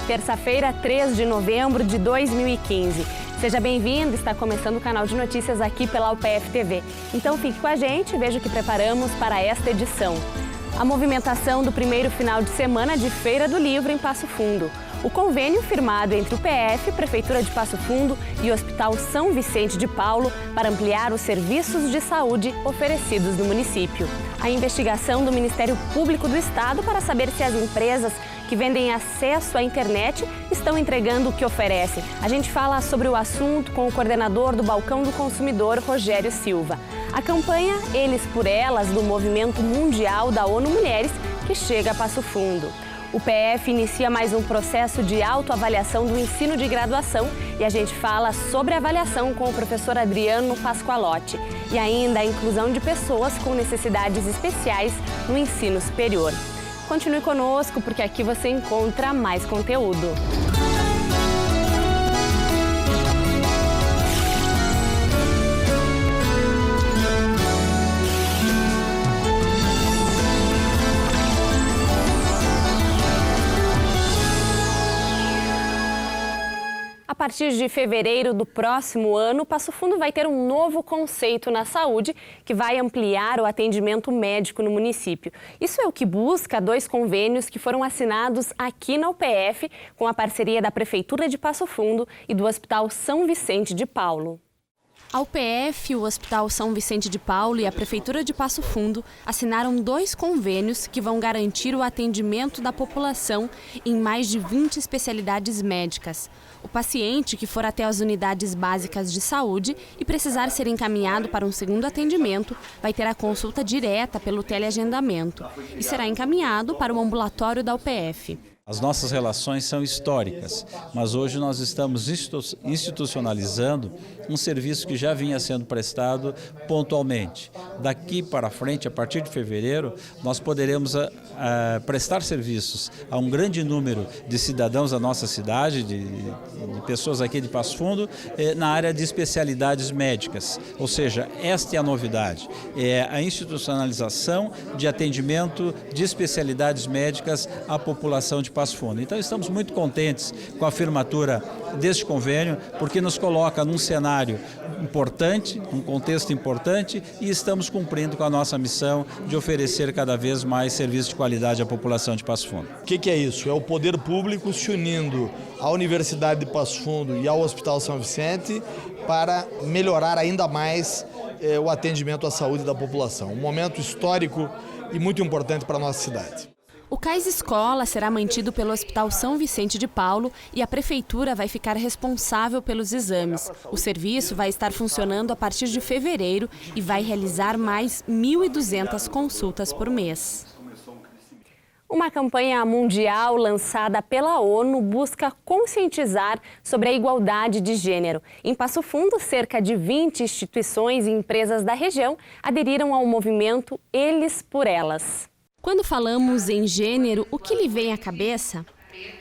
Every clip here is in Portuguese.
Terça-feira, 3 de novembro de 2015. Seja bem-vindo, está começando o canal de notícias aqui pela UPF TV. Então fique com a gente e veja o que preparamos para esta edição. A movimentação do primeiro final de semana de Feira do Livro em Passo Fundo. O convênio firmado entre o PF, Prefeitura de Passo Fundo e o Hospital São Vicente de Paulo para ampliar os serviços de saúde oferecidos no município. A investigação do Ministério Público do Estado para saber se as empresas que vendem acesso à internet estão entregando o que oferecem. A gente fala sobre o assunto com o coordenador do Balcão do Consumidor, Rogério Silva. A campanha Eles por Elas, do Movimento Mundial da ONU Mulheres, que chega a Passo Fundo. O PF inicia mais um processo de autoavaliação do ensino de graduação e a gente fala sobre a avaliação com o professor Adriano Pascoalotti. E ainda a inclusão de pessoas com necessidades especiais no ensino superior. Continue conosco, porque aqui você encontra mais conteúdo. A partir de fevereiro do próximo ano, Passo Fundo vai ter um novo conceito na saúde que vai ampliar o atendimento médico no município. Isso é o que busca dois convênios que foram assinados aqui na UPF com a parceria da Prefeitura de Passo Fundo e do Hospital São Vicente de Paulo. A UPF, o Hospital São Vicente de Paulo e a Prefeitura de Passo Fundo assinaram dois convênios que vão garantir o atendimento da população em mais de 20 especialidades médicas. O paciente que for até as unidades básicas de saúde e precisar ser encaminhado para um segundo atendimento vai ter a consulta direta pelo teleagendamento e será encaminhado para o ambulatório da UPF. As nossas relações são históricas, mas hoje nós estamos institucionalizando um serviço que já vinha sendo prestado pontualmente. Daqui para frente, a partir de fevereiro, nós poderemos prestar serviços a um grande número de cidadãos da nossa cidade, de pessoas aqui de Passo Fundo, na área de especialidades médicas. Ou seja, esta é a novidade, é a institucionalização de atendimento de especialidades médicas à população de Passo Fundo. Então estamos muito contentes com a firmatura deste convênio, porque nos coloca num cenário importante, num contexto importante e estamos cumprindo com a nossa missão de oferecer cada vez mais serviços de qualidade à população de Passo Fundo. O que é isso? É o poder público se unindo à Universidade de Passo Fundo e ao Hospital São Vicente para melhorar ainda mais o atendimento à saúde da população. Um momento histórico e muito importante para a nossa cidade. O CAIS Escola será mantido pelo Hospital São Vicente de Paulo e a Prefeitura vai ficar responsável pelos exames. O serviço vai estar funcionando a partir de fevereiro e vai realizar mais 1.200 consultas por mês. Uma campanha mundial lançada pela ONU busca conscientizar sobre a igualdade de gênero. Em Passo Fundo, cerca de 20 instituições e empresas da região aderiram ao movimento Eles por Elas. Quando falamos em gênero, o que lhe vem à cabeça?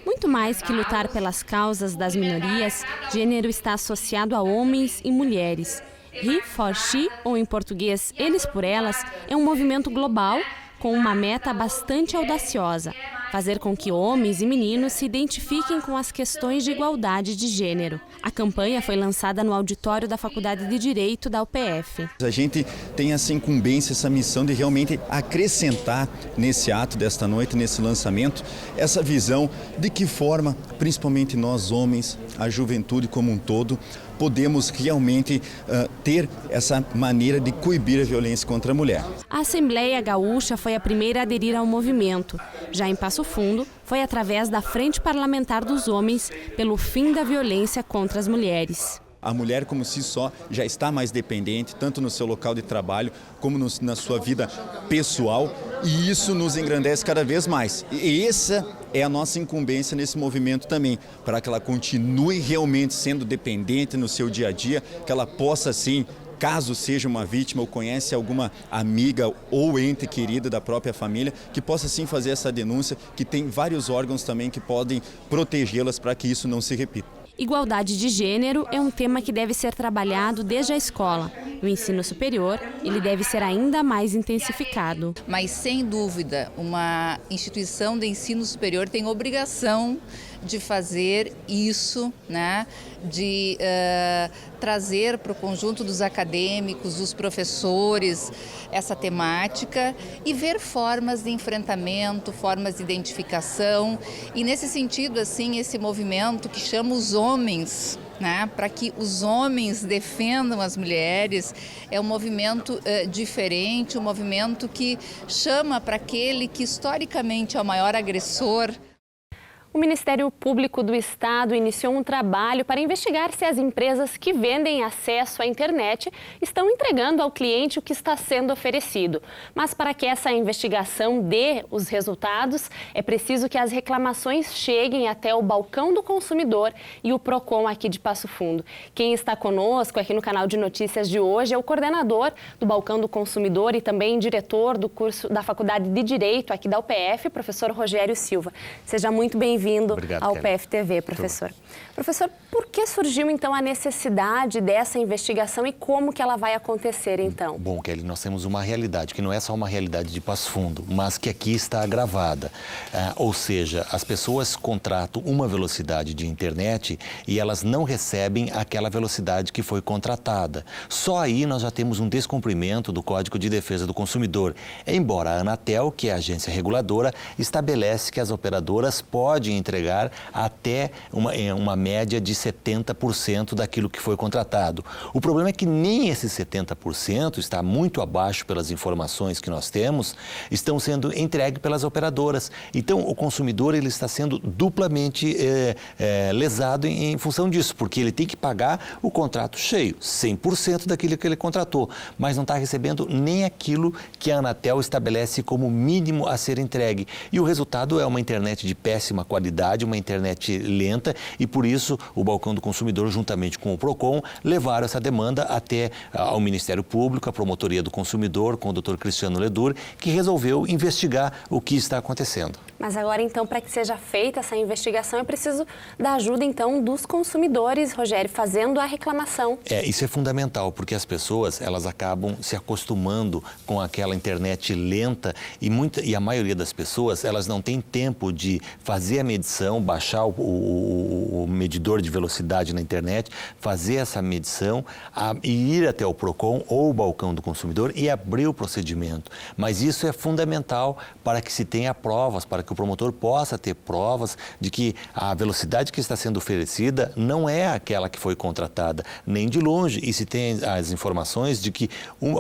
Muito mais que lutar pelas causas das minorias, gênero está associado a homens e mulheres. He for She, ou em português Eles por Elas, é um movimento global com uma meta bastante audaciosa: fazer com que homens e meninos se identifiquem com as questões de igualdade de gênero. A campanha foi lançada no auditório da Faculdade de Direito da UPF. A gente tem essa incumbência, essa missão de realmente acrescentar nesse ato desta noite, nesse lançamento, essa visão de que forma, principalmente nós homens, a juventude como um todo, podemos realmente ter essa maneira de coibir a violência contra a mulher. A Assembleia Gaúcha foi a primeira a aderir ao movimento. Já em Passo Fundo, foi através da Frente Parlamentar dos Homens pelo fim da violência contra as mulheres. A mulher, como si só, já está mais dependente, tanto no seu local de trabalho como na sua vida pessoal, e isso nos engrandece cada vez mais. E essa é a nossa incumbência nesse movimento também, para que ela continue realmente sendo dependente no seu dia a dia, que ela possa, sim, caso seja uma vítima ou conhece alguma amiga ou ente querido da própria família, que possa sim fazer essa denúncia, que tem vários órgãos também que podem protegê-las para que isso não se repita. Igualdade de gênero é um tema que deve ser trabalhado desde a escola. No ensino superior, ele deve ser ainda mais intensificado. Mas, sem dúvida, uma instituição de ensino superior tem obrigação de fazer isso, né? De trazer para o conjunto dos acadêmicos, dos professores, essa temática e ver formas de enfrentamento, formas de identificação. E, nesse sentido, assim, esse movimento que chama os homens, né, para que os homens defendam as mulheres, é um movimento diferente, um movimento que chama para aquele que historicamente é o maior agressor. O Ministério Público do Estado iniciou um trabalho para investigar se as empresas que vendem acesso à internet estão entregando ao cliente o que está sendo oferecido. Mas para que essa investigação dê os resultados, é preciso que as reclamações cheguem até o balcão do consumidor e o PROCON aqui de Passo Fundo. Quem está conosco aqui no canal de notícias de hoje é o coordenador do balcão do consumidor e também diretor do curso da Faculdade de Direito aqui da UPF, professor Rogério Silva. Seja muito bem-vindo ao PFTV, professor. Professor, por que surgiu então a necessidade dessa investigação e como que ela vai acontecer então? Bom, Kelly, nós temos uma realidade que não é só uma realidade de Passo Fundo, mas que aqui está agravada. Ou seja, as pessoas contratam uma velocidade de internet e elas não recebem aquela velocidade que foi contratada. Só aí nós já temos um descumprimento do Código de Defesa do Consumidor. Embora a Anatel, que é a agência reguladora, estabelece que as operadoras podem entregar até uma média de 70% daquilo que foi contratado. O problema é que nem esses 70%, está muito abaixo pelas informações que nós temos, estão sendo entregues pelas operadoras. Então, o consumidor ele está sendo duplamente lesado em função disso, porque ele tem que pagar o contrato cheio, 100% daquilo que ele contratou, mas não está recebendo nem aquilo que a Anatel estabelece como mínimo a ser entregue. E o resultado é uma internet de péssima qualidade, uma internet lenta, e por isso o balcão do consumidor, juntamente com o PROCON, levaram essa demanda até ao Ministério Público, a Promotoria do Consumidor, com o Dr. Cristiano Ledur, que resolveu investigar o que está acontecendo. Mas agora, então, para que seja feita essa investigação, é preciso da ajuda, então, dos consumidores, Rogério, fazendo a reclamação. Isso é fundamental, porque as pessoas, elas acabam se acostumando com aquela internet lenta e a maioria das pessoas, elas não têm tempo de fazer a medição, baixar o medidor de velocidade na internet, fazer essa medição e ir até o PROCON ou o balcão do consumidor e abrir o procedimento. Mas isso é fundamental para que se tenha provas, para que o promotor possa ter provas de que a velocidade que está sendo oferecida não é aquela que foi contratada, nem de longe. E se tem as informações de que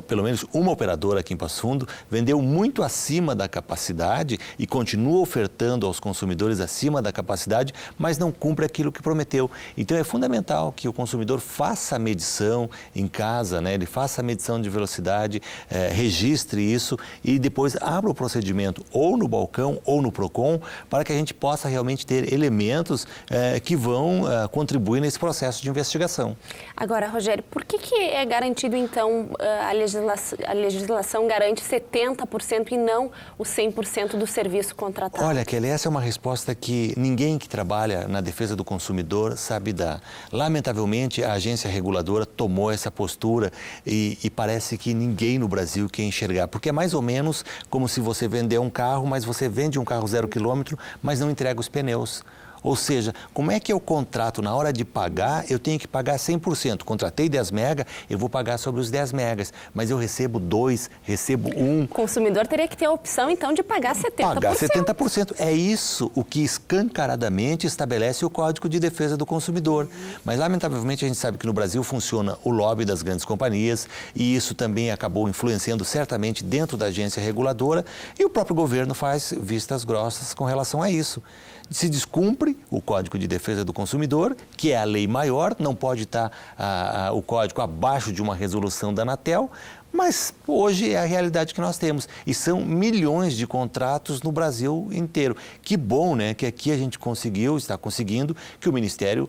pelo menos uma operadora aqui em Passo Fundo vendeu muito acima da capacidade e continua ofertando aos consumidores acima da capacidade, mas não cumpre aquilo que prometeu. Então é fundamental que o consumidor faça a medição em casa, né? Ele faça a medição de velocidade, registre isso e depois abra o procedimento ou no balcão ou no PROCON, para que a gente possa realmente ter elementos que vão contribuir nesse processo de investigação. Agora, Rogério, por que é garantido, então, a legislação garante 70% e não o 100% do serviço contratado? Olha, Kelly, essa é uma resposta que ninguém que trabalha na defesa do consumidor sabe dar. Lamentavelmente, a agência reguladora tomou essa postura e parece que ninguém no Brasil quer enxergar, porque é mais ou menos como se você vender um carro, mas você vende um carro 0 quilômetro, mas não entrega os pneus. Ou seja, como é que eu contrato na hora de pagar, eu tenho que pagar 100%. Contratei 10 mega, eu vou pagar sobre os 10 megas, mas eu recebo 2, recebo 1. O consumidor teria que ter a opção, então, de pagar 70%. Pagar 70%. É isso o que escancaradamente estabelece o Código de Defesa do Consumidor. Mas, lamentavelmente, a gente sabe que no Brasil funciona o lobby das grandes companhias e isso também acabou influenciando certamente dentro da agência reguladora e o próprio governo faz vistas grossas com relação a isso. Se descumpre o Código de Defesa do Consumidor, que é a lei maior, não pode estar o código abaixo de uma resolução da Anatel, mas hoje é a realidade que nós temos. E são milhões de contratos no Brasil inteiro. Que bom, né, que aqui a gente está conseguindo que o Ministério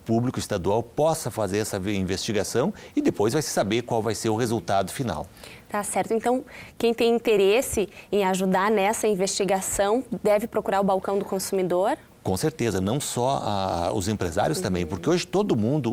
Público Estadual possa fazer essa investigação e depois vai se saber qual vai ser o resultado final. Tá certo. Então, quem tem interesse em ajudar nessa investigação deve procurar o balcão do consumidor? Com certeza, não só os empresários também, porque hoje todo mundo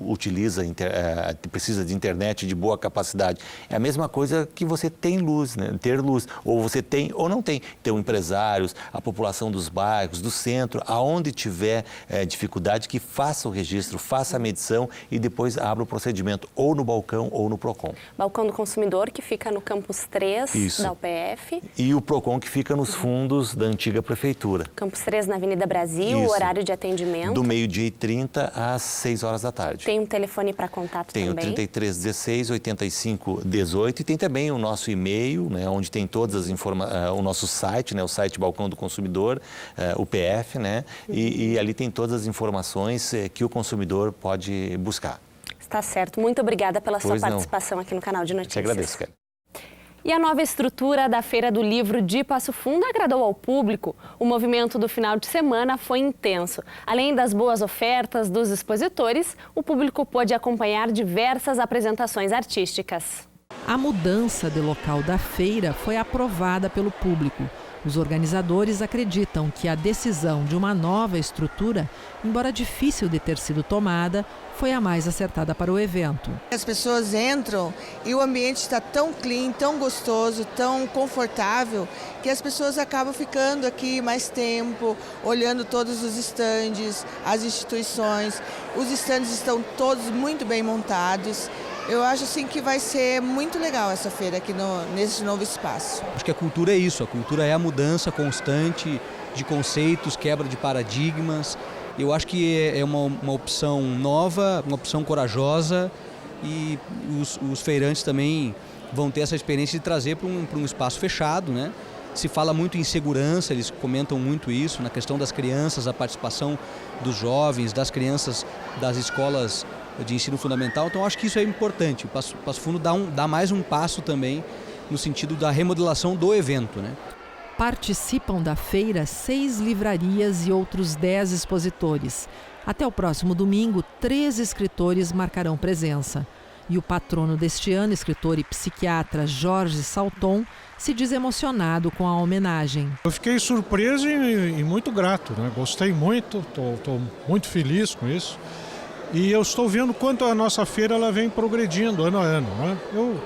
precisa de internet de boa capacidade. É a mesma coisa que você tem luz, né? Ter luz, ou você tem ou não tem. Então, empresários, a população dos bairros, do centro, aonde tiver dificuldade, que faça o registro, faça a medição e depois abra o procedimento, ou no balcão ou no PROCON. Balcão do Consumidor, que fica no Campus 3 Isso. da UPF. E o PROCON, que fica nos fundos da antiga prefeitura. Campus 3 na Avenida Brasil. Isso. O horário de atendimento? Do meio-dia e 30 às 6 horas da tarde. Tem um telefone para contato tem também? Tem o 3316-8518 e tem também o nosso e-mail, né, onde tem todas as informações, o nosso site, né, o site Balcão do Consumidor, UPF, né, e ali tem todas as informações que o consumidor pode buscar. Está certo. Muito obrigada pela sua participação aqui no canal de Notícias. Te agradeço, Kelly. E a nova estrutura da Feira do Livro de Passo Fundo agradou ao público. O movimento do final de semana foi intenso. Além das boas ofertas dos expositores, o público pôde acompanhar diversas apresentações artísticas. A mudança de local da feira foi aprovada pelo público. Os organizadores acreditam que a decisão de uma nova estrutura, embora difícil de ter sido tomada, foi a mais acertada para o evento. As pessoas entram e o ambiente está tão clean, tão gostoso, tão confortável, que as pessoas acabam ficando aqui mais tempo, olhando todos os estandes, as instituições. Os estandes estão todos muito bem montados. Eu acho assim que vai ser muito legal essa feira aqui nesse novo espaço. Acho que a cultura é isso, a cultura é a mudança constante de conceitos, quebra de paradigmas. Eu acho que é uma opção nova, uma opção corajosa e os feirantes também vão ter essa experiência de trazer para um espaço fechado, né? Se fala muito em segurança, eles comentam muito isso, na questão das crianças, a participação dos jovens, das crianças das escolas de ensino fundamental, então acho que isso é importante. O Passo Fundo dá mais um passo também no sentido da remodelação do evento, né? Participam da feira 6 livrarias e outros 10 expositores. Até o próximo domingo, 3 escritores marcarão presença. E o patrono deste ano, escritor e psiquiatra Jorge Salton, se diz emocionado com a homenagem. Eu fiquei surpreso e muito grato, né? Gostei muito, estou muito feliz com isso. E eu estou vendo quanto a nossa feira ela vem progredindo ano a ano, né? Eu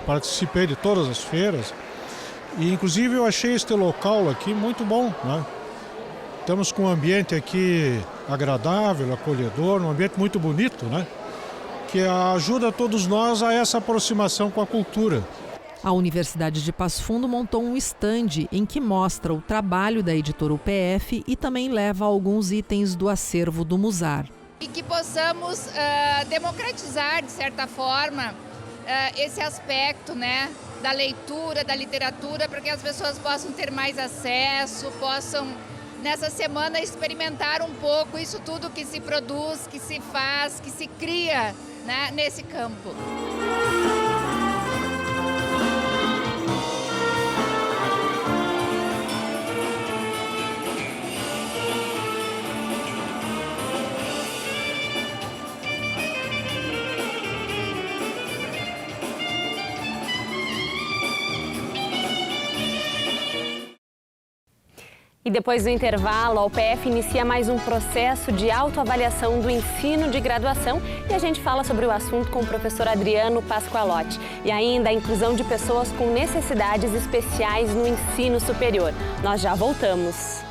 participei de todas as feiras e inclusive eu achei este local aqui muito bom, né? Estamos com um ambiente aqui agradável, acolhedor, um ambiente muito bonito, né? Que ajuda todos nós a essa aproximação com a cultura. A Universidade de Passo Fundo montou um estande em que mostra o trabalho da editora UPF e também leva alguns itens do acervo do Musar. E que possamos democratizar, de certa forma, esse aspecto, né, da leitura, da literatura, para que as pessoas possam ter mais acesso, possam, nessa semana, experimentar um pouco isso tudo que se produz, que se faz, que se cria, né, nesse campo. E depois do intervalo, a UPF inicia mais um processo de autoavaliação do ensino de graduação e a gente fala sobre o assunto com o professor Adriano Pascoalotti. E ainda a inclusão de pessoas com necessidades especiais no ensino superior. Nós já voltamos.